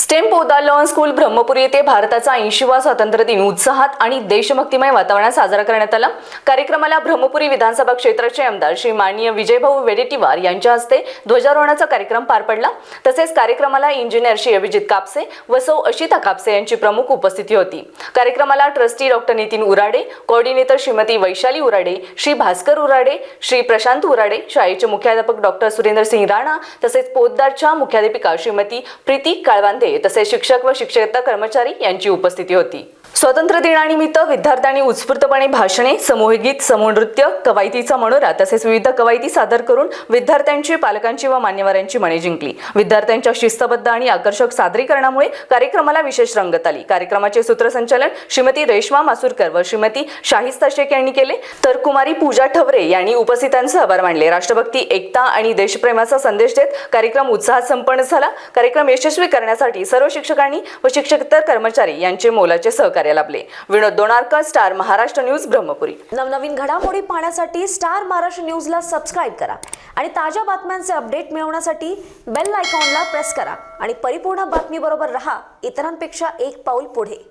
Stem Poddar lawn school Brahmapuri येथे भारताचा 80वा स्वातंत्र्य दिन उत्साहात आणि देशभक्तिमय वातावरणात साजरा करण्यात आला। कार्यक्रमाला ब्रह्मपुरी विधानसभा क्षेत्राचे आमदार श्री माननीय विजयभाऊ वडेट्टीवार यांच्या हस्ते ध्वजारोहणाचा कार्यक्रम पार पडला। तसेच कार्यक्रमाला इंजिनियर श्री अभिजित कापसे व सौ अशिता कापसे यांची प्रमुख उपस्थिती होती। कार्यक्रमाला trustee doctor Nitin Urade, coordinator Shrimati Vaishali Urade, Shri Bhaskar Urade, Shri Prashant Urade, शाळेचे मुख्याध्यापक डॉक्टर सुरेंद्र सिंह राणा तसेच पोद्दारच्या मुख्याध्यापिका श्रीमती प्रीती काळवांदे तसेच शिक्षक व शिक्षकेतर कर्मचारी यांची उपस्थिती होती। स्वातंत्र्य दिनानिमित्त विद्यार्थ्यांनी उत्स्फूर्तपणे भाषणे, समूहिक गीत, समूह नृत्य, कवायतीचा मनोरा तसेच विविध कवायती सादर करून विद्यार्थ्यांची, पालकांची व मान्यवरांची मने जिंकली। विद्यार्थ्यांच्या शिस्तबद्ध आणि आकर्षक सादरीकरणामुळे कार्यक्रमाला विशेष रंगत आली। कार्यक्रमाचे सूत्रसंचालन श्रीमती रेश्मा मासुरकर व श्रीमती शाहिस्ता शेख यांनी केले, तर कुमारी पूजा ठवरे यांनी उपस्थितांचे आभार मानले। राष्ट्रभक्ती, एकता आणि देशप्रेमाचा संदेश देत कार्यक्रम उत्साहात संपन्न झाला। कार्यक्रम यशस्वी करण्यासाठी सर्व शिक्षकांनी व शिक्षकेतर कर्मचारी यांचे मोलाचे सहकार्य लाभले। विनोद दोनारकर, स्टार महाराष्ट्र न्यूज, ब्रह्मपुरी। नवनवीन घडामोडी पाहण्यासाठी स्टार महाराष्ट्र न्यूजला सबस्क्राइब करा आणि ताज्या बातम्यांचे अपडेट मिळवण्यासाठी बेल आयकॉनला प्रेस करा आणि परिपूर्ण बातमी बरोबर रहा, इतरांपेक्षा एक पाऊल पुढे।